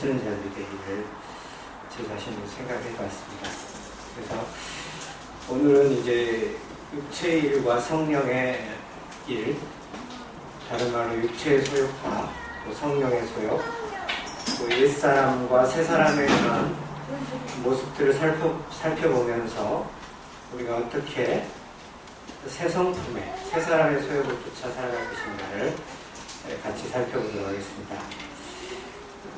힘쓰는 자들이 되기를 제 자신을 생각해 봤습니다. 그래서 오늘은 이제 육체의 일과 성령의 일, 다른 말로 육체의 소욕과 또 성령의 소욕, 또 옛사람과 새사람에 대한 모습들을 살펴보면서 우리가 어떻게 새 성품의, 새 사람의 소욕을 쫓아 살아갈 것인가를 같이 살펴보도록 하겠습니다.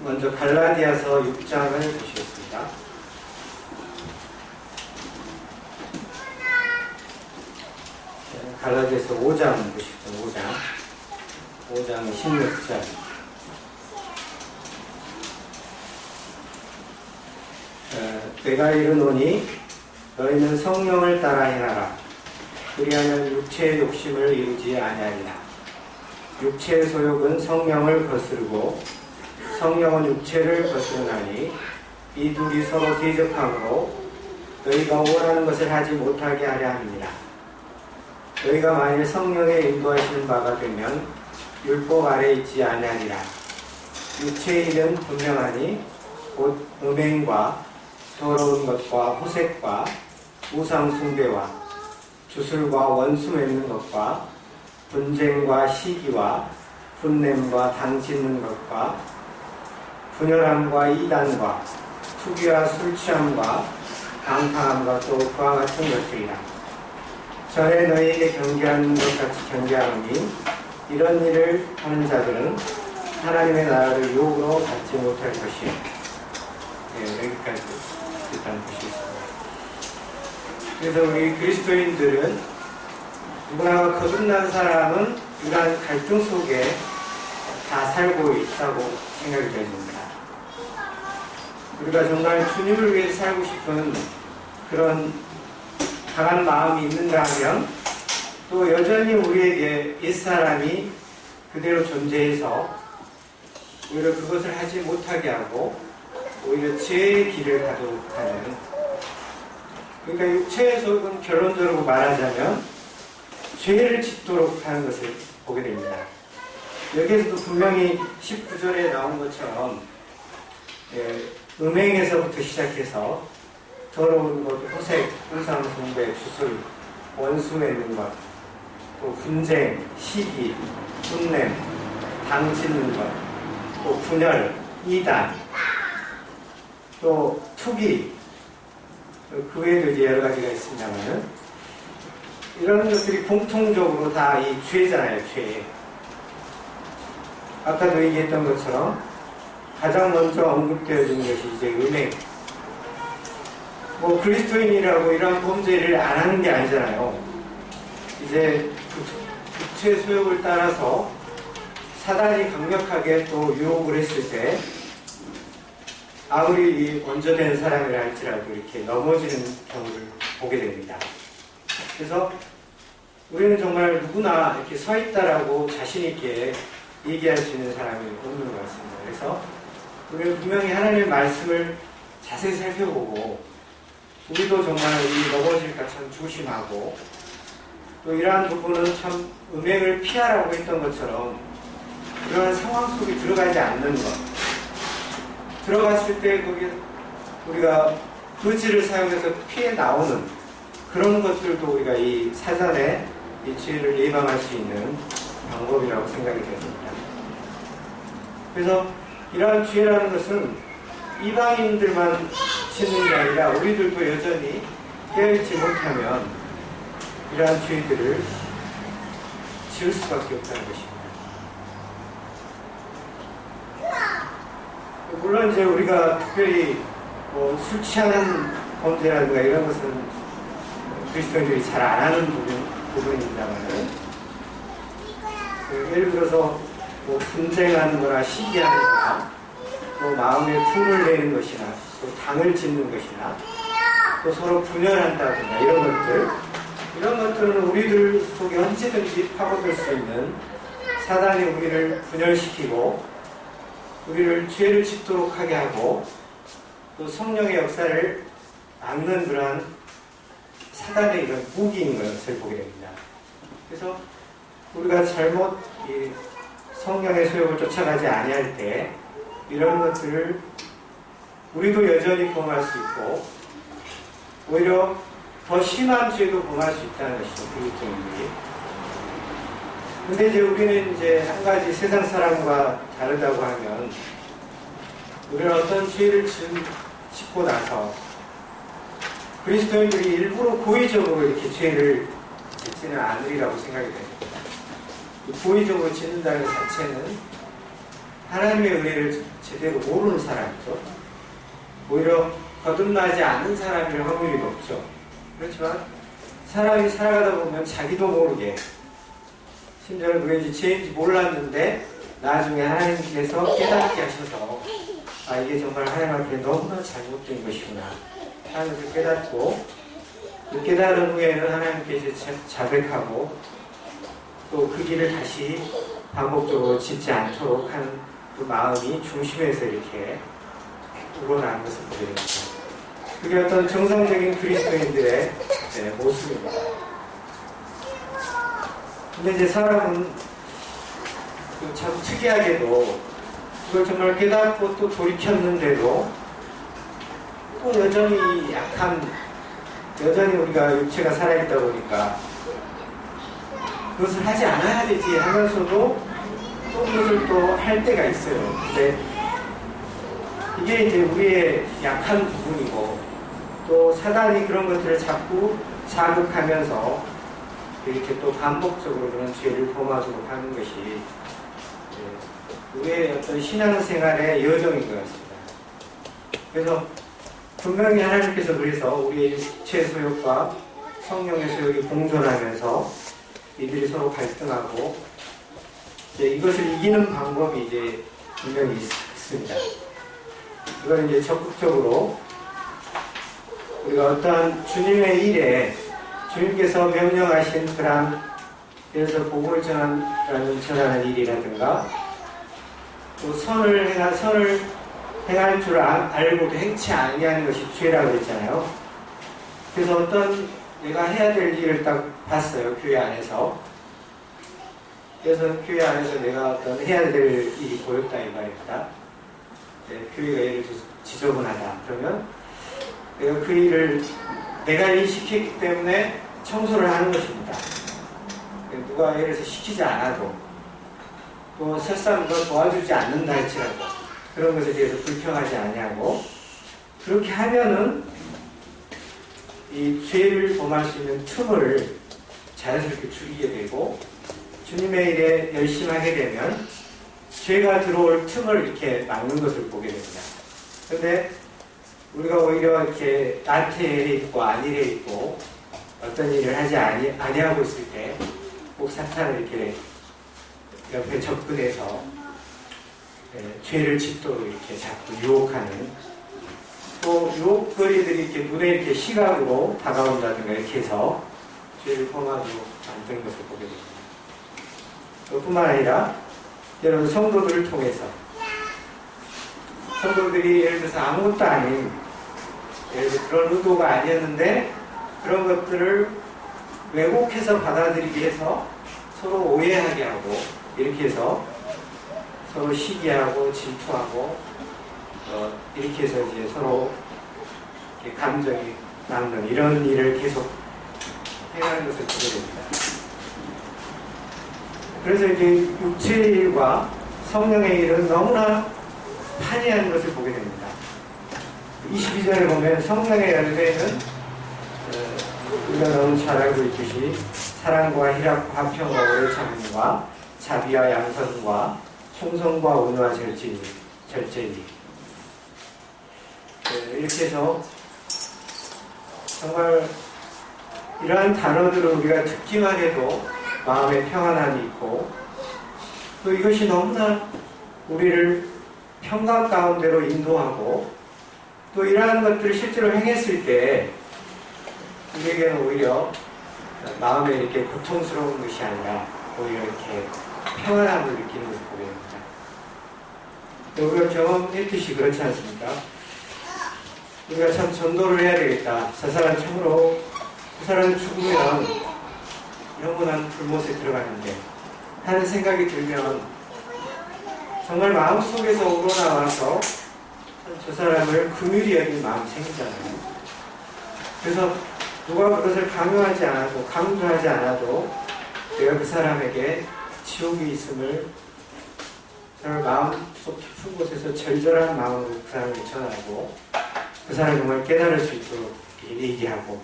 먼저 갈라디아서 6장을 보시겠습니다. 갈라디아서 5장 보시겠습니다. 5장 16절. 내가 이르노니 너희는 성령을 따라 행하라. 그리하면 육체의 욕심을 이루지 아니하리라. 육체의 소욕은 성령을 거스르고 성령은 육체를 거스르나니 이 둘이 서로 대적함으로 너희가 원하는 것을 하지 못하게 하려 함이니라. 너희가 만일 성령의 인도하시는 바가 되면 율법 아래 있지 아니하리라. 육체의 일은 분명하니 곧 음행과 더러운 것과 호색과 우상 숭배와 주술과 원수 맺는 것과 분쟁과 시기와 분냄과 당 짓는 것과 분열함과 이단과 투기와 술 취함과 방탕함과 또 그와 같은 것들이라. 전에 너희에게 경계하는 것 같이 경계하노니 이런 일을 하는 자들은 하나님의 나라를 유혹으로 받지 못할 것이요. 여기까지 일단 보시겠습니다. 그래서 우리 그리스도인들은 누구나 거듭난 사람은 이러한 갈등 속에 다 살고 있다고 생각이 됩니다. 우리가 정말 주님을 위해서 살고 싶은 그런 강한 마음이 있는가 하면 또 여전히 우리에게 옛사람이 그대로 존재해서 오히려 그것을 하지 못하게 하고 오히려 죄의 길을 가도록 하는, 그러니까 육체의 소욕은 결론적으로 말하자면 죄를 짓도록 하는 것을 보게 됩니다. 여기에서도 분명히 19절에 나온 것처럼 음행에서부터 시작해서 더러운 것, 호색, 우상 숭배, 주술, 원수 맺는 것, 또 분쟁, 시기, 분냄, 당 짓는 것, 또 분열, 이단, 또 투기, 그 외에도 이제 여러 가지가 있습니다만 이런 것들이 공통적으로 다 이 죄잖아요, 죄. 아까도 얘기했던 것처럼 가장 먼저 언급되어진 것이 이제 음행. 뭐 그리스도인이라고 이런 범죄를 안 하는 게 아니잖아요. 이제 육체의 소욕을 따라서 사단이 강력하게 또 유혹을 했을 때 아무리 원조된 사람이라 할지라도 이렇게 넘어지는 경우를 보게 됩니다. 그래서 우리는 정말 누구나 이렇게 서 있다라고 자신있게 얘기할 수 있는 사람이 없는 것 같습니다. 그래서 우리는 분명히 하나님의 말씀을 자세히 살펴보고 우리도 정말 이 넘어질까 참 조심하고 또 이러한 부분은 참 음행을 피하라고 했던 것처럼 그러한 상황 속에 들어가지 않는 것, 들어갔을 때 거기에 우리가 의지를 사용해서 피해 나오는 그런 것들도 우리가 이 사전에 이 죄를 예방할 수 있는 방법이라고 생각이 되었습니다. 그래서 이러한 죄라는 것은 이방인들만 짓는 게 아니라 우리들도 여전히 깨어있지 못하면 이러한 죄들을 지을 수밖에 없다는 것입니다. 물론 이제 우리가 특별히 술 취하는 범죄라든가 이런 것은 그리스도인들이 잘 안 하는 부분입니다만은 예를 들어서 분쟁하는 거나 시기하는 거나 또 마음에 품을 내는 것이나 또 당을 짓는 것이나 또 서로 분열한다든가 이런 것들은 우리들 속에 언제든지 파고들 수 있는 사단이 우리를 분열시키고 우리를 죄를 짓도록 하게 하고 또 성령의 역사를 막는 그러한 사단의 이런 무기인 것을 보게 됩니다. 그래서 우리가 잘못 이 성령의 소욕을 쫓아가지 아니할 때 이런 것들을 우리도 여전히 범할 수 있고 오히려 더 심한 죄도 범할 수 있다는 것이죠. 그리스도인들이. 근데 이제 우리는 이제 한 가지 세상 사람과 다르다고 하면 우리는 어떤 죄를 짓고 나서 그리스도인들이 일부러 고의적으로 이렇게 죄를 짓지는 않으리라고 생각이 됩니다. 고의적으로 짓는다는 것 자체는 하나님의 은혜를 제대로 모르는 사람이죠. 오히려 거듭나지 않은 사람일 확률이 높죠. 그렇지만 사람이 살아가다 보면 자기도 모르게 심지어는 그게 이제 죄인지 몰랐는데 나중에 하나님께서 깨닫게 하셔서 아 이게 정말 하나님 앞에 너무나 잘못된 것이구나 하는 것을 깨닫고 그 깨달은 후에는 하나님께 이제 자백하고 또 그 길을 다시 반복적으로 짓지 않도록 하는 그 마음이 중심에서 이렇게 우러나는 것을 보게 됩니다. 그게 어떤 정상적인 그리스도인들의 모습입니다. 근데 이제 사람은 참 특이하게도 그걸 정말 깨닫고 또 돌이켰는데도 또 여전히 여전히 우리가 육체가 살아있다 보니까 그것을 하지 않아야 되지 하면서도 또 그것을 또 할 때가 있어요. 근데 이게 이제 우리의 약한 부분이고 또 사단이 그런 것들을 자꾸 자극하면서 이렇게 또 반복적으로 그런 죄를 범하도록 하는 것이 우리의 어떤 신앙생활의 여정인 것 같습니다. 그래서 분명히 하나님께서 그래서 우리의 육체 소욕과 성령의 소욕이 공존하면서 이들이 서로 갈등하고 이것을 이기는 방법이 이제 분명히 있습니다. 그걸 이제 적극적으로 우리가 어떠한 주님의 일에 주님께서 명령하신 그런 그래서 복음을 전하는 일이라든가 또 선을 행할 줄 알고도 행치 아니하는 것이 죄라고 했잖아요. 그래서 어떤 내가 해야 될 일을 딱 봤어요. 교회 안에서. 그래서 교회 안에서 내가 어떤 해야 될 일이 보였다 이 말입니다. 교회가 예를 들어서 지저분하다. 그러면 내가 그 일을 내가 일시켰기 때문에 청소를 하는 것입니다. 누가 예를 들어서 시키지 않아도 또 설사 누가 도와주지 않는다 할지라도 그런 것에 대해서 불평하지 아니하고 그렇게 하면은 이 죄를 범할 수 있는 틈을 자연스럽게 줄이게 되고 주님의 일에 열심히 하게 되면 죄가 들어올 틈을 이렇게 막는 것을 보게 됩니다. 그런데 우리가 오히려 이렇게 나태해 있고 안일해 있고 어떤 일을 하지 아니하고 있을 때 꼭 사탄을 이렇게 옆에 접근해서 죄를 짓도록 이렇게 자꾸 유혹하는 또 유혹거리들이 이렇게 눈에 이렇게 시각으로 다가온다든가 이렇게 해서 죄를 범하도록 만드는 것을 보게 됩니다. 그뿐만 아니라 여러분 성도들을 통해서 성도들이 예를 들어서 아무것도 아닌 예를 들어 그런 의도가 아니었는데 그런 것들을 왜곡해서 받아들이기 위해서 서로 오해하게 하고 이렇게 해서 서로 시기하고 질투하고 이렇게 해서 이제 서로 이렇게 감정이 남는 이런 일을 계속 행하는 것을 보게 됩니다. 그래서 이제 육체의 일과 성령의 일은 너무나 판이한 것을 보게 됩니다. 22절에 보면 성령의 열매는 우리가 너무 잘 알고 있듯이 사랑과 희락과 화평과 오래 참음과 자비와 양선과 충성과 온유와 절제니 이렇게 해서 정말 이러한 단어들을 우리가 듣기만 해도 마음에 평안함이 있고 또 이것이 너무나 우리를 평강 가운데로 인도하고 또 이러한 것들을 실제로 행했을 때 우리에게는 오히려 마음에 이렇게 고통스러운 것이 아니라 오히려 이렇게 평안함을 느끼는 것을 보게 됩니다. 우리가 경험했듯이 그렇지 않습니까? 우리가 참 전도를 해야 되겠다. 저 사람 참으로 저 사람 죽으면 영원한 불못에 들어가는데 하는 생각이 들면 정말 마음속에서 우러나와서 저 사람을 긍휼히 여길 마음이 생기잖아요. 그래서 누가 그것을 강요하지 않아도, 강조하지 않아도 내가 그 사람에게 지옥이 있음을 정말 마음속 깊은 곳에서 절절한 마음으로 그 사람을 전하고 그 사람이 정말 깨달을 수 있도록 얘기하고,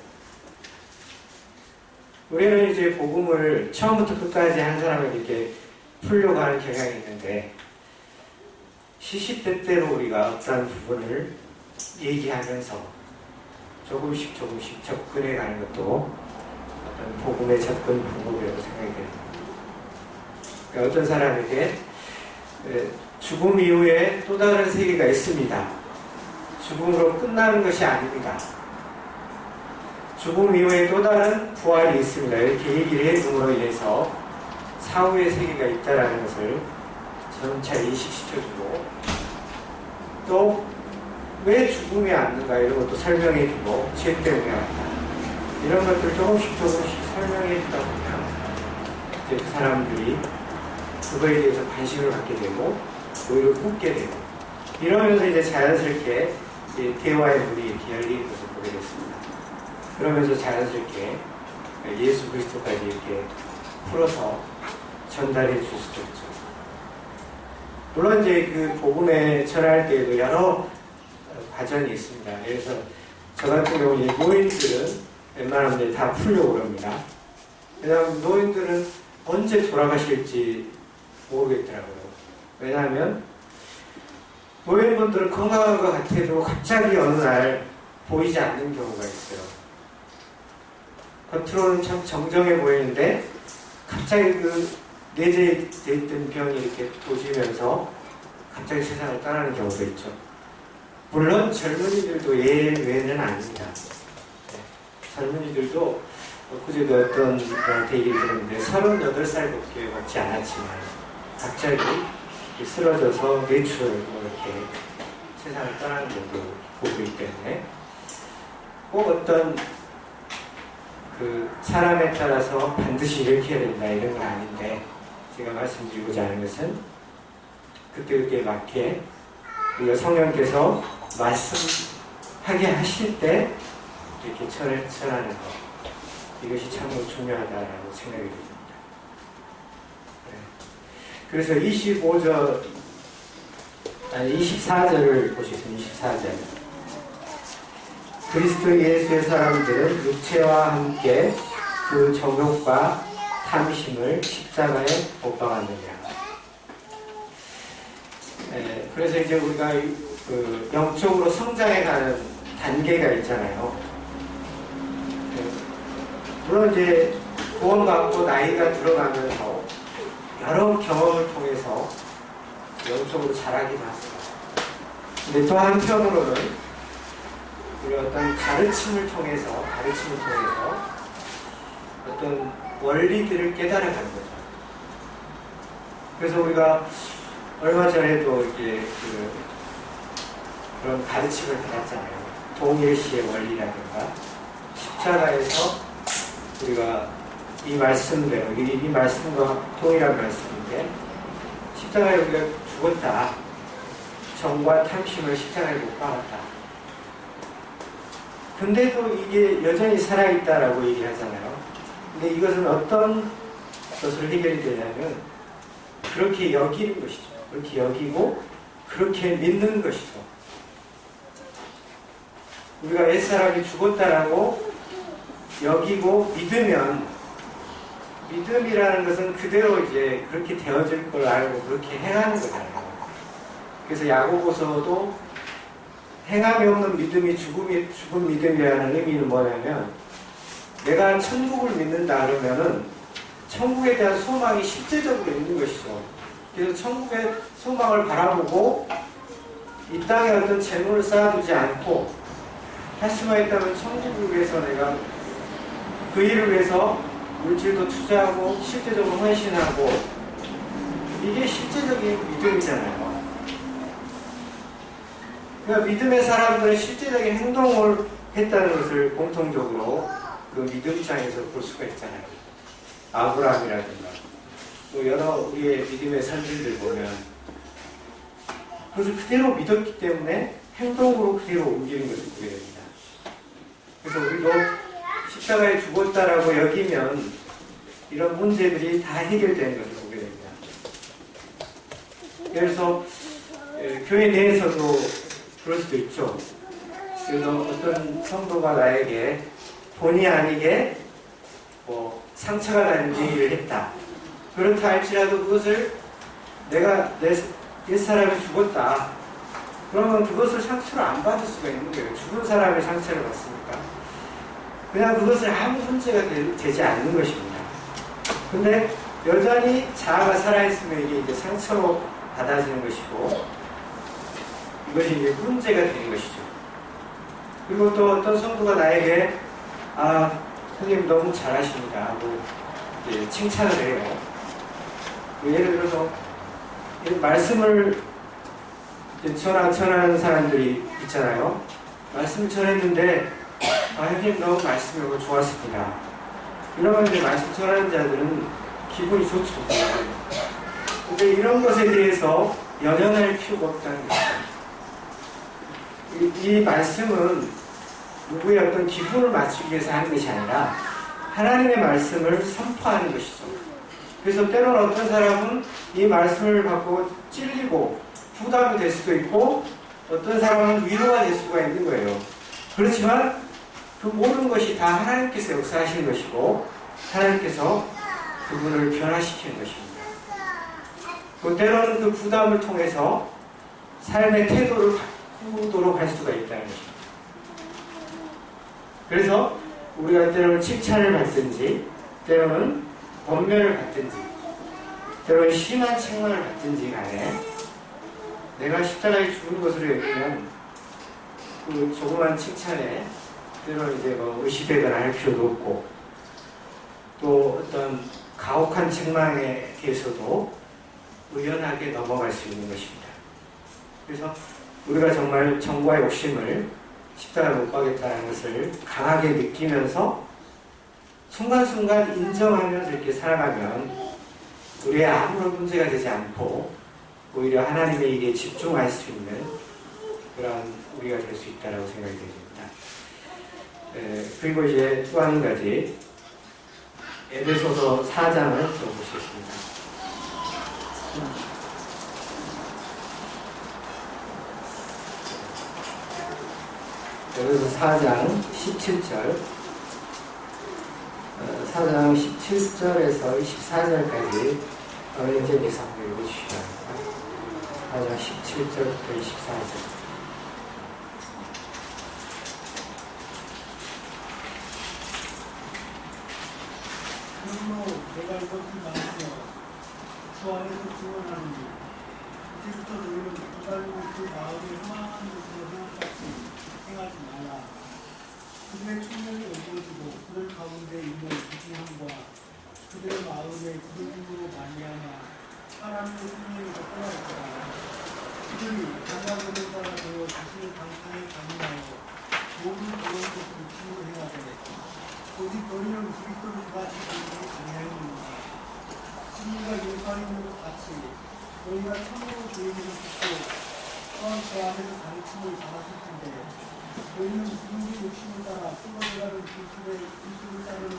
우리는 이제 복음을 처음부터 끝까지 한 사람에게 이렇게 풀려고 하는 경향이 있는데, 시시때때로 우리가 어떤 부분을 얘기하면서 조금씩 접근해 가는 것도 어떤 복음의 접근 방법이라고 생각이 됩니다. 그러니까 어떤 사람에게 죽음 이후에 또 다른 세계가 있습니다. 죽음으로 끝나는 것이 아닙니다. 죽음 이후에 또 다른 부활이 있습니다. 이렇게 얘기를 해줌으로 인해서 사후의 세계가 있다는 것을 점차 인식시켜주고, 또 왜 죽음이 왔는가 이런 것도 설명해주고, 죄 때문에 왔다 이런 것들을 조금씩 설명해주다 보면 이제 그 사람들이 그거에 대해서 관심을 갖게 되고 오히려 묻게 되고, 이러면서 이제 자연스럽게 이제 대화의 문이 이렇게 열리는 것을 보게 됐습니다. 그러면서 자연스럽게 예수 그리스도까지 이렇게 풀어서 전달해 줄 수도 있죠. 물론 이제 그 복음에 전할 때에도 여러 과정이 있습니다. 그래서 저 같은 경우 이제 노인들은 웬만하면 이제 다 풀려고 그럽니다. 왜냐하면 노인들은 언제 돌아가실지 모르겠더라고요. 왜냐하면 노인분들은 건강한 것 같아도 갑자기 어느 날 보이지 않는 경우가 있어요. 겉으로는 참 정정해 보이는데 갑자기 그 내재되어 있던 병이 이렇게 도지면서 갑자기 세상을 떠나는 경우도 있죠. 물론 젊은이들도 예외는 아닙니다. 네. 젊은이들도 그제도 어떤 분한테 얘기를 들었는데 38살밖에 먹지 않았지만 갑자기 쓰러져서 뇌출을 이렇게 세상을 떠나는 경우도 보고 있기 때문에 꼭 어떤 그 사람에 따라서 반드시 이렇게 해야 된다 이런 건 아닌데, 제가 말씀드리고자 하는 것은 그때그때 맞게 우리가 성령께서 말씀하게 하실 때 이렇게 전하는 것, 이것이 참으로 중요하다라고 생각이 듭니다. 네. 그래서 24절을 보시겠습니다. 24절. 그리스도 예수의 사람들은 육체와 함께 그 정욕과 탐심을 십자가에 못 박았느냐. 그래서 이제 우리가 그 영적으로 성장해가는 단계가 있잖아요. 물론 이제 구원받고 나이가 들어가면서 여러 경험을 통해서 영적으로 자라기도 합니다. 근데 또 한편으로는 우리 어떤 가르침을 통해서 어떤 원리들을 깨달아가는 거죠. 그래서 우리가 얼마 전에도 이렇게 그런 가르침을 받았잖아요. 동일시의 원리라든가 십자가에서 우리가 이 말씀대로, 이 말씀과 동일한 말씀인데, 십자가에 우리가 죽었다. 정과 탐심을 십자가에 못 박았다. 근데도 이게 여전히 살아있다라고 얘기하잖아요. 근데 이것은 어떤 것으로 해결이 되냐면 그렇게 여기는 것이죠. 그렇게 여기고 그렇게 믿는 것이죠. 우리가 옛사람이 죽었다라고 여기고 믿으면, 믿음이라는 것은 그대로 이제 그렇게 되어질 걸 알고 그렇게 행하는 거잖아요. 그래서 야고보서도 행함이 없는 믿음이 죽은 믿음이라는 의미는 뭐냐면, 내가 천국을 믿는다 그러면은 천국에 대한 소망이 실제적으로 있는 것이죠. 그래서 천국의 소망을 바라보고 이 땅에 어떤 재물을 쌓아두지 않고 할 수만 있다면 천국을 위해서 내가 그 일을 위해서 물질도 투자하고 실제적으로 헌신하고, 이게 실제적인 믿음이잖아요. 그러니까 믿음의 사람들은 실제적인 행동을 했다는 것을 공통적으로 그 믿음장에서 볼 수가 있잖아요. 아브라함이라든가 또 여러 우리의 믿음의 선진들 보면 그것을 그대로 믿었기 때문에 행동으로 그대로 옮기는 것을 보게 됩니다. 그래서 우리도 십자가에 죽었다라고 여기면 이런 문제들이 다 해결되는 것을 보게 됩니다. 그래서 교회 내에서도 그럴 수도 있죠. 그래서 어떤 성도가 나에게 본의 아니게 상처가 나는 얘기를 했다. 그렇다 할지라도 그것을 내가 옛사람이 죽었다. 그러면 그것을 상처를 안 받을 수가 있는 거예요. 죽은 사람의 상처를 받습니까? 그냥 그것을 아무 문제가 되지 않는 것입니다. 근데 여전히 자아가 살아있으면 이게 이제 상처로 받아지는 것이고, 이것이 이제 문제가 되는 것이죠. 그리고 또 어떤 성도가 나에게, 선생님 너무 잘하십니다 하고 이제 칭찬을 해요. 예를 들어서 말씀을 전하는 사람들이 있잖아요. 말씀을 전했는데 선생님 너무 말씀이 너무 좋았습니다. 이러면 이제 말씀 전하는 자들은 기분이 좋죠. 근데 이런 것에 대해서 연연할 필요가 없다는 거죠. 이 말씀은 누구의 어떤 기분을 맞추기 위해서 하는 것이 아니라 하나님의 말씀을 선포하는 것이죠. 그래서 때로는 어떤 사람은 이 말씀을 받고 찔리고 부담이 될 수도 있고, 어떤 사람은 위로가 될 수가 있는 거예요. 그렇지만 그 모든 것이 다 하나님께서 역사하시는 것이고, 하나님께서 그분을 변화시키는 것입니다. 또 때로는 그 부담을 통해서 삶의 태도를 바꾸도록 할 수가 있다는 것입니다. 그래서 우리가 때로는 칭찬을 받든지, 때로는 권면을 받든지, 때로는 심한 책망을 받든지 간에 내가 십자가에 죽은 것으로 여기면 그 조그만 칭찬에 때로는 이제 의시되거나 할 필요도 없고, 또 어떤 가혹한 책망에 대해서도 의연하게 넘어갈 수 있는 것입니다. 그래서 우리가 정말 정과 욕심을 십자가에 못 박겠다는 것을 강하게 느끼면서 순간순간 인정하면서 이렇게 살아가면 우리의 아무런 문제가 되지 않고 오히려 하나님의 일에 집중할 수 있는 그런 우리가 될 수 있다고 생각이 됩니다. 그리고 이제 또 한 가지, 에베소서 4장을 좀 보시겠습니다. 에베소서 4장 17절, 4장 17절에서 24절까지 연재해서 읽어주시기 바랍니다. 4장 17절부터 24절. 그러므로 내가 이것을 말하며 주 안에서 증언하노니 이제부터 너희는 그달로 그 마음에 흥황하는 것으로 생각같이 행하지 말라. 그들의 충명이 어두워지고 그들 가운데 있는 부진함과 그들의 마음에 그들으로 말미암아 사람의 생명에서 떠날 거라. 그들이 장가보는 자가 되어 자신의 방탕에 강인하여 모든 그런 것을 욕심으로 행하되 오직 너희는 그리스도를 같이 보지 아니하였느니라. 진리가 예루살렘으로 같이 너희가 참으로 죄인을 듣고 또한 그 안에서 가르침을 받았을 텐데 너희는 누구의 욕심을 따라 쏟아져가는 기술을 따르는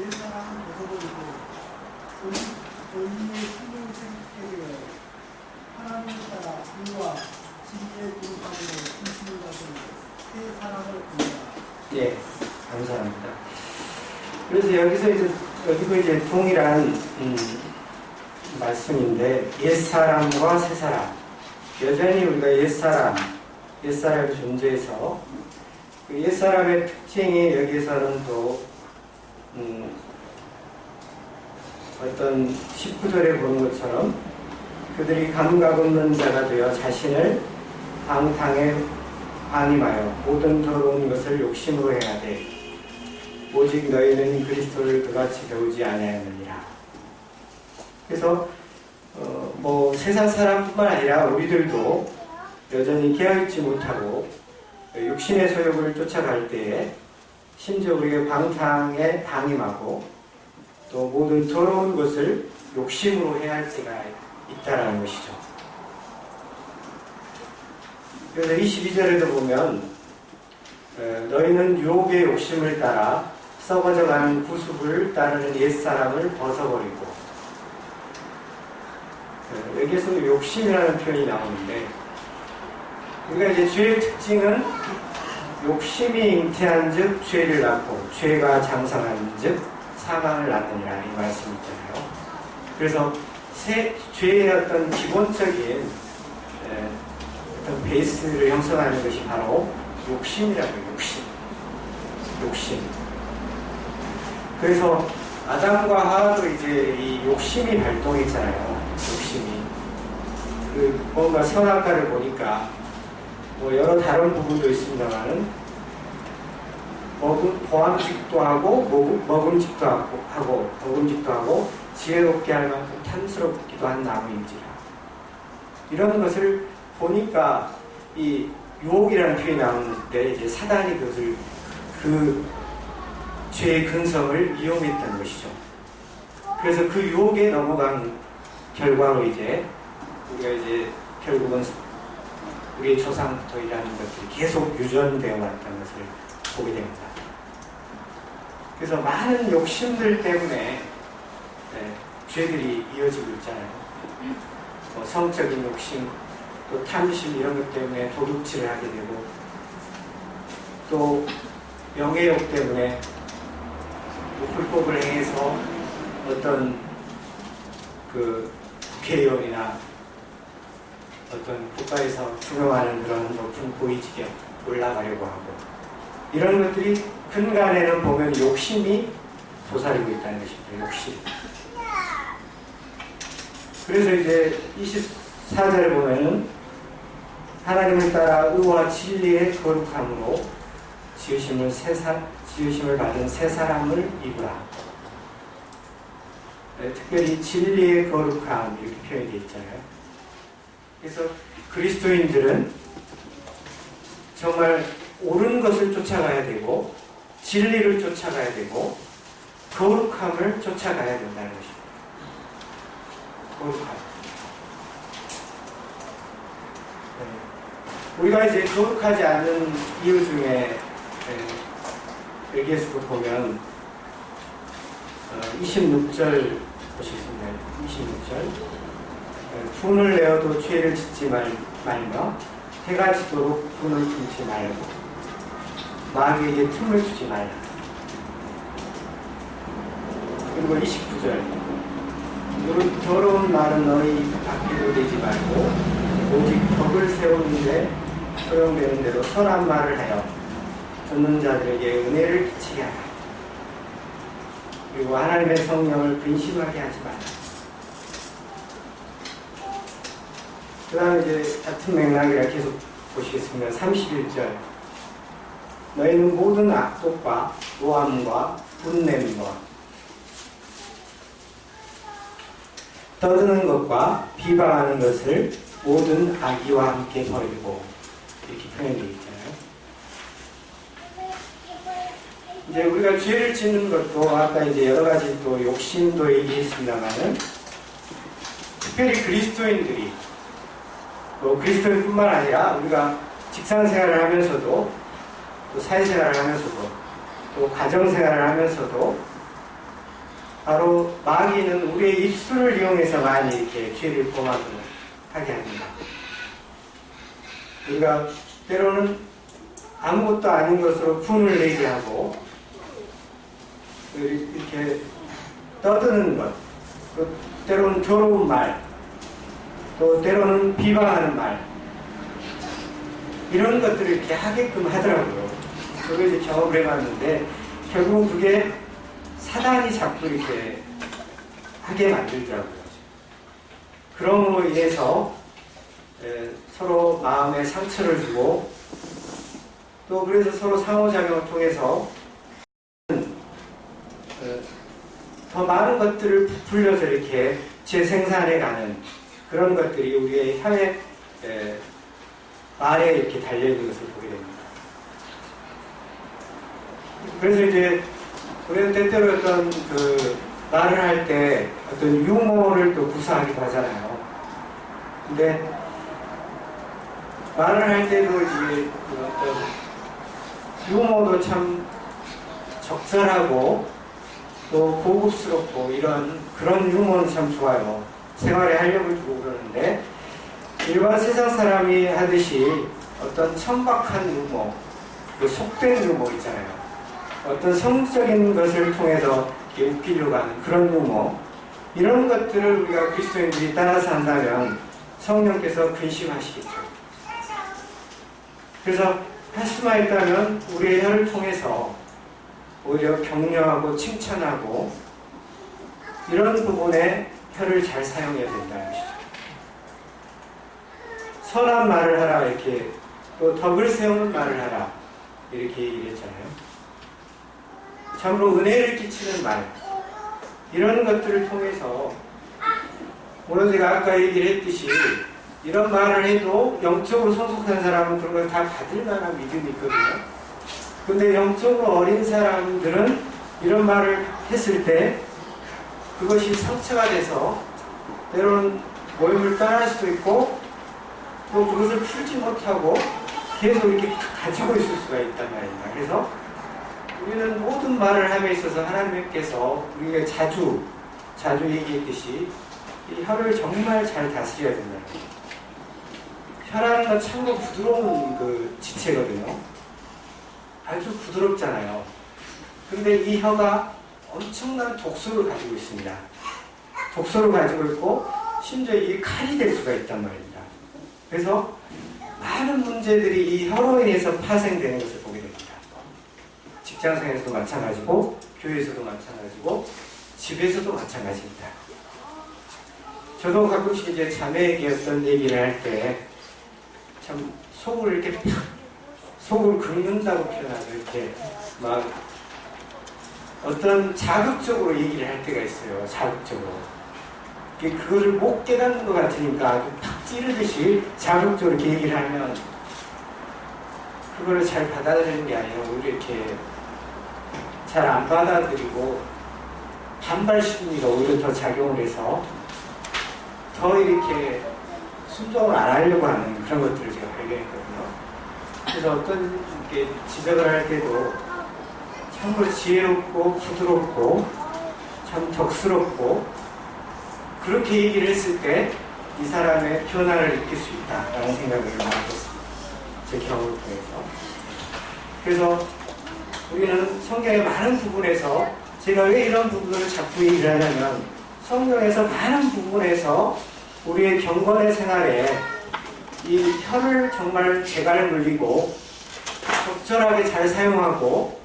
옛 사람을 벗어버리고 너희의 생명을 생각하게 되어 하나님을 따라 의와 진리의 거룩함으로 중심을 가진 새 사람을 본다. 예, 감사합니다. 그래서 여기서 이제 동일한 말씀인데, 옛사람과 새사람. 여전히 우리가 옛사람이 존재해서, 그 옛사람의 특징이 여기에서는 또, 어떤 19절에 보는 것처럼 그들이 감각 없는 자가 되어 자신을 방탕에 방임하여 모든 더러운 것을 욕심으로 행하되 오직 너희는 그리스도를 그같이 배우지 아니하였느니라. 그래서 세상 사람뿐만 아니라 우리들도 여전히 깨어있지 못하고 육신의 소욕을 쫓아갈 때에 심지어 우리가 방탕에 방임하고 또 모든 더러운 것을 욕심으로 해야 할 때가 있다라는 것이죠. 그래서 22절에도 보면 너희는 유혹의 욕심을 따라 썩어져가는 구습을 따르는 옛사람을 벗어버리고, 여기에서 욕심이라는 표현이 나오는데, 우리가 이제 죄의 특징은 욕심이 잉태한 즉 죄를 낳고 죄가 장성한 즉 사망을 낳느니라 이 말씀이 있잖아요. 그래서 죄의 어떤 기본적인 어떤 베이스를 형성하는 것이 바로 욕심이라고요. 욕심. 그래서 아담과 하와도 이제 이 욕심이 발동했잖아요. 욕심이. 뭔가 선악과를 보니까 뭐 여러 다른 부분도 있습니다만은 보암직도 하고 먹음직도 하고 지혜롭게 할 만큼 탐스럽기도 한 나무인지라. 이런 것을 보니까 이 유혹이라는 표현이 나오는데 이제 사단이 그것을 그 죄의 근성을 이용했다는 것이죠. 그래서 그 유혹에 넘어간 결과로 이제 우리가 이제 결국은 우리의 조상부터 일하는 것들이 계속 유전되어 왔다는 것을 보게 됩니다. 그래서 많은 욕심들 때문에 죄들이 이어지고 있잖아요. 성적인 욕심, 또 탐심 이런 것 때문에 도둑질을 하게 되고, 또 명예욕 때문에 불법을 행해서 어떤 그 국회의원이나 어떤 국가에서 중용하는 그런 높은 고위직에 올라가려고 하고, 이런 것들이 근간에는 보면 욕심이 도사리고 있다는 것입니다. 욕심. 그래서 이제 24절에 보면은 하나님을 따라 의와 진리의 거룩함으로 지으심을 받은 새 사람을 입으라. 특별히 진리의 거룩함 이렇게 표현이 되어 있잖아요. 그래서 그리스도인들은 정말 옳은 것을 쫓아가야 되고 진리를 쫓아가야 되고 거룩함을 쫓아가야 된다는 것입니다. 거룩함. 우리가 이제 거룩하지 않은 이유 중에 여기에서도 보면 26절 보시겠습니다. 26절 분을 내어도 죄를 짓지 말며 해가 지도록 분을 품지 말고 마귀에게 틈을 주지 말라. 그리고 29절 이런 더러운 말은 너희 밖에도 내지 말고 오직 덕을 세우는데 소용되는 대로 선한 말을 하여 듣는 자들에게 은혜를 끼치게 하라. 그리고 하나님의 성령을 근심하게 하지 마라. 그 다음에 이제 같은 맥락이라 계속 보시겠습니다. 31절 너희는 모든 악독과 노함과 분냄과 떠드는 것과 비방하는 것을 모든 악의와 함께 버리고 이렇게 표현되어 있잖아요. 이제 우리가 죄를 짓는 것도 아까 이제 여러 가지 또 욕심도 얘기했습니다만은 특별히 그리스도인들이 또 그리스도인뿐만 아니라 우리가 직장 생활을 하면서도 또 사회생활을 하면서도 또 가정생활을 하면서도 바로 마귀는 우리의 입술을 이용해서 많이 이렇게 죄를 범하도록 하게 합니다. 우리가 때로는 아무것도 아닌 것으로 분을 내게 하고 이렇게 떠드는 것, 또 때로는 더러운 말, 또 때로는 비방하는 말 이런 것들을 이렇게 하게끔 하더라고요. 저도 이제 경험을 해봤는데 결국은 그게 사단이 자꾸 이렇게 하게 만들더라고요. 그럼으로 인해서 서로 마음에 상처를 주고 또 그래서 서로 상호작용을 통해서 더 많은 것들을 부풀려서 이렇게 재생산해가는 그런 것들이 우리의 혀에 말에 이렇게 달려있는 것을 보게 됩니다. 그래서 이제 우리는 때때로 어떤 그 말을 할 때 어떤 유머를 또 구사하기도 하잖아요. 근데 말을 할 때도 이제 그 어떤 유머도 참 적절하고 또 고급스럽고 이런 그런 유머는 참 좋아요. 생활에 활력을 주고 그러는데 일반 세상 사람이 하듯이 어떤 천박한 유머, 그 속된 유머 있잖아요. 어떤 성적인 것을 통해서 웃기려고 하는 그런 유머, 이런 것들을 우리가 그리스도인들이 따라서 한다면 성령께서 근심하시겠죠. 그래서 할 수만 있다면 우리의 혀를 통해서 오히려 격려하고 칭찬하고 이런 부분에 혀를 잘 사용해야 된다는 것이죠. 선한 말을 하라 이렇게, 또 덕을 세우는 말을 하라 이렇게 얘기를 했잖아요. 참으로 은혜를 끼치는 말, 이런 것들을 통해서 물론 제가 아까 얘기를 했듯이 이런 말을 해도 영적으로 성숙한 사람은 그런 걸 다 받을 만한 믿음이 있거든요. 근데 영적으로 어린 사람들은 이런 말을 했을 때 그것이 상처가 돼서 때로는 모임을 떠날 수도 있고 또 그것을 풀지 못하고 계속 이렇게 가지고 있을 수가 있단 말입니다. 그래서 우리는 모든 말을 함에 있어서 하나님께서 우리가 자주 얘기했듯이 이 혀를 정말 잘 다스려야 된다는 거예요. 혀라는 건 참으로 부드러운 그 지체거든요. 아주 부드럽잖아요. 근데 이 혀가 엄청난 독소를 가지고 있습니다. 독소를 가지고 있고 심지어 이게 칼이 될 수가 있단 말입니다. 그래서 많은 문제들이 이 혀로 인해서 파생되는 것을 보게 됩니다. 직장생에서도 마찬가지고 교회에서도 마찬가지고 집에서도 마찬가지입니다. 저도 가끔씩 이제 자매에게 어떤 얘기를 할 때 참 속을 이렇게 팍 속을 긁는다고 표현하죠. 이렇게 막 어떤 자극적으로 얘기를 할 때가 있어요. 자극적으로. 그거를 못 깨닫는 것 같으니까 아주 팍 찌르듯이 자극적으로 이렇게 얘기를 하면 그거를 잘 받아들이는 게 아니라 오히려 이렇게 잘 안 받아들이고 반발 심리가 오히려 더 작용을 해서 더 이렇게 순종을 안 하려고 하는 그런 것들을 제가 발견했거든요. 그래서 어떤 이렇게 지적을 할 때도 참으로 지혜롭고 부드럽고 참 덕스럽고 그렇게 얘기를 했을 때 이 사람의 변화를 느낄 수 있다라는 생각을 많이 했습니다. 제 경험을 통해서. 그래서 우리는 성경의 많은 부분에서 제가 왜 이런 부분을 자꾸 얘기를 하냐면 성경에서 많은 부분에서 우리의 경건의 생활에 이 혀를 정말 제갈 물리고 적절하게 잘 사용하고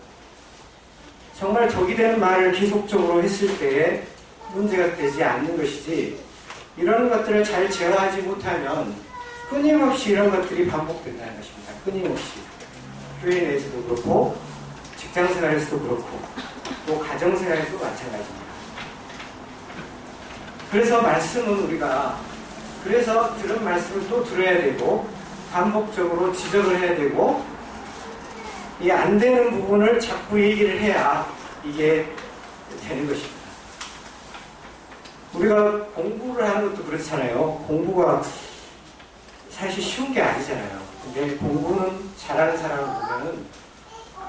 정말 덕이 되는 말을 계속적으로 했을 때에 문제가 되지 않는 것이지 이런 것들을 잘 제어하지 못하면 끊임없이 이런 것들이 반복된다는 것입니다. 끊임없이. 교회 내에서도 그렇고 직장생활에서도 그렇고 또 가정생활에서도 마찬가지입니다. 그래서 말씀은 우리가 그래서 들은 말씀을 또 들어야 되고 반복적으로 지적을 해야 되고 이 안 되는 부분을 자꾸 얘기를 해야 이게 되는 것입니다. 우리가 공부를 하는 것도 그렇잖아요. 공부가 사실 쉬운 게 아니잖아요. 근데 공부는 잘하는 사람을 보면은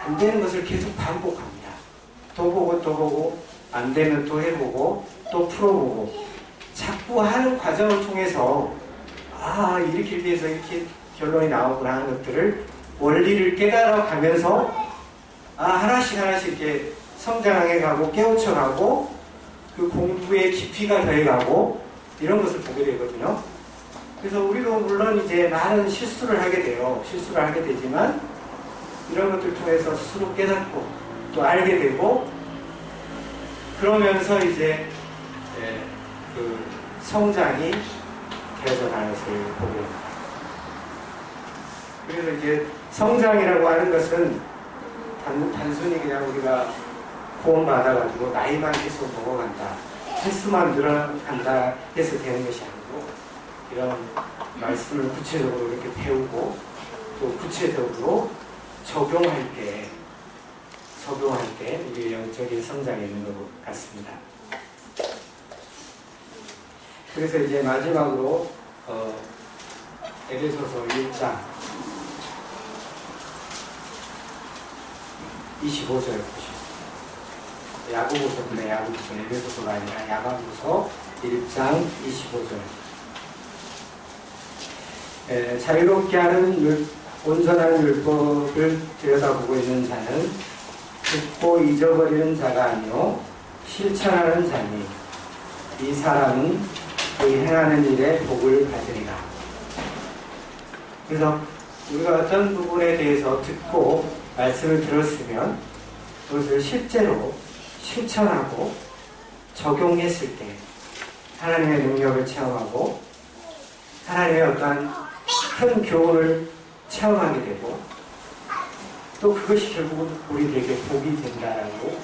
안 되는 것을 계속 반복합니다. 또 보고 또 보고 안 되면 또 해보고 또 풀어보고 자꾸 하는 과정을 통해서 이렇게 돼서 이렇게 결론이 나오구나 하는 것들을 원리를 깨달아 가면서 하나씩 이렇게 성장해 가고 깨우쳐 가고 그 공부의 깊이가 더해가고 이런 것을 보게 되거든요. 그래서 우리도 물론 이제 많은 실수를 하게 돼요. 실수를 하게 되지만 이런 것들 통해서 스스로 깨닫고 또 알게 되고 그러면서 이제 그 성장이 되어져가는 것을 보게 됩니다. 그래서 이제 성장이라고 하는 것은 단순히 그냥 우리가 구원받아가지고 나이만 계속 먹어간다, 횟수만 늘어간다 해서 되는 것이 아니고 이런 말씀을 구체적으로 이렇게 배우고 또 구체적으로 적용할 때 우리의 영적인 성장이 있는 것 같습니다. 그래서 이제 마지막으로 에베소서 1장 25절 보시죠. 야고보서인데 야고보서 에베소서가 아니라 야고보서 1장 25절. 자유롭게 하는 온전한 율법을 들여다보고 있는 자는 듣고 잊어버리는 자가 아니요 실천하는 자니 이 사람은 그 행하는 일에 복을 받으리라. 그래서 우리가 어떤 부분에 대해서 듣고 말씀을 들었으면 그것을 실제로 실천하고 적용했을 때 하나님의 능력을 체험하고 하나님의 어떠한 큰 교훈을 체험하게 되고 또 그것이 결국은 우리들에게 복이 된다라고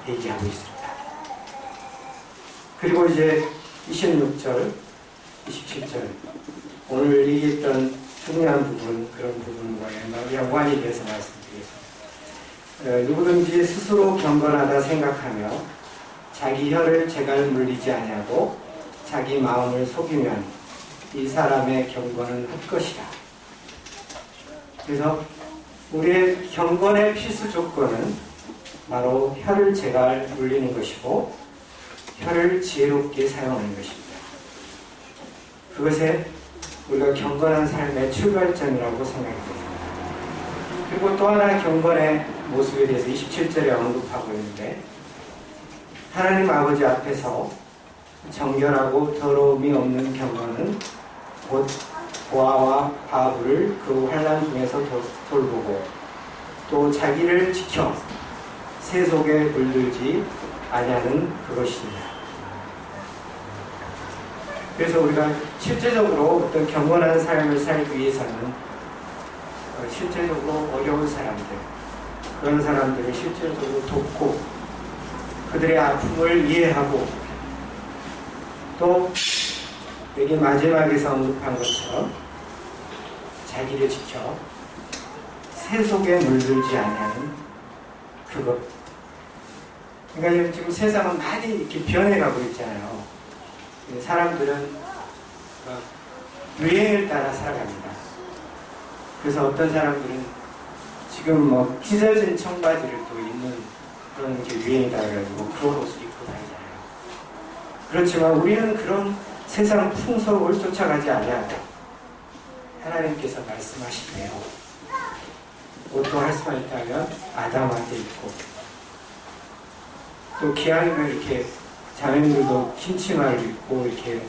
얘기하고 있습니다. 그리고 이제 26절, 27절 오늘 얘기했던 중요한 부분, 그런 부분과 연관이 돼서 말씀드리겠습니다. 누구든지 스스로 경건하다 생각하며 자기 혀를 제갈 물리지 아니하고 자기 마음을 속이면 이 사람의 경건은 헛것이다. 그래서 우리의 경건의 필수 조건은 바로 혀를 제갈 물리는 것이고 혀를 지혜롭게 사용하는 것입니다. 그것에 우리가 경건한 삶의 출발점이라고 생각합니다. 그리고 또 하나 경건의 모습에 대해서 27절에 언급하고 있는데 하나님 아버지 앞에서 정결하고 더러움이 없는 경건은 곧 고아와 과부를 그 환난 중에서 돌보고 또 자기를 지켜 새 속에 물들지 아니하는 그것입니다. 그래서 우리가 실제적으로 어떤 경건한 삶을 살기 위해서는 실제적으로 어려운 사람들, 그런 사람들을 실제적으로 돕고 그들의 아픔을 이해하고 또 여기 마지막에서 언급한 것처럼 자기를 지켜 새 속에 물들지 아니하는 그것. 그러니까 지금 세상은 많이 이렇게 변해가고 있잖아요. 사람들은 유행을 따라 살아갑니다. 그래서 어떤 사람들은 지금 뭐 찢어진 청바지를 또 입는 그런 게 유행이다 그래가지고 그런 옷을 입고 다니잖아요. 그렇지만 우리는 그런 세상 풍속을 쫓아가지 아니하고 하나님께서 말씀하시네요. 옷도 할 수만 있다면 아담한테 입고 또 기왕이면 이렇게 자매님들도 흰 치마를 입고 이렇게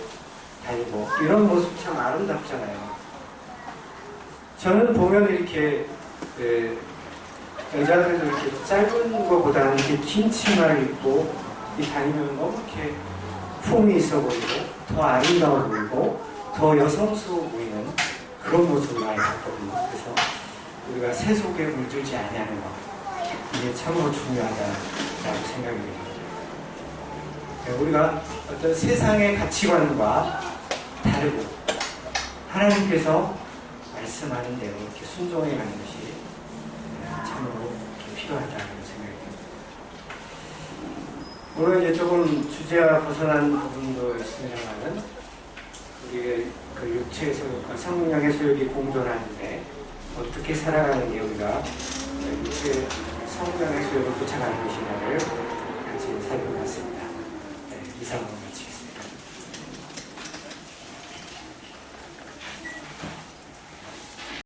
다니고 이런 모습 참 아름답잖아요. 저는 보면 이렇게 여자들도 이렇게 짧은 것보다는 이렇게 긴 치마를 입고 다니면 너무 이렇게 품이 있어 보이고 더 아름다워 보이고 더 여성스러워 보이는 그런 모습을 많이 봤거든요. 그래서 우리가 새 속에 물들지 아니하는 것 이게 참으로 중요하다라고 생각이 됩니다. 우리가 어떤 세상의 가치관과 다르고 하나님께서 말씀하는 대로 이렇게 순종해 가는 것이 참으로 필요하다고 생각이 듭니다. 물론 이제 조금 주제와 벗어난 부분도 있습니다만은 우리의 그 육체의 소욕과 성령의 소욕이 공존하는데 어떻게 살아가는 게 우리가 육체의 성령의 소욕을 쫓아가는 것이냐를 같이 살펴봤습니다. 이상입니다.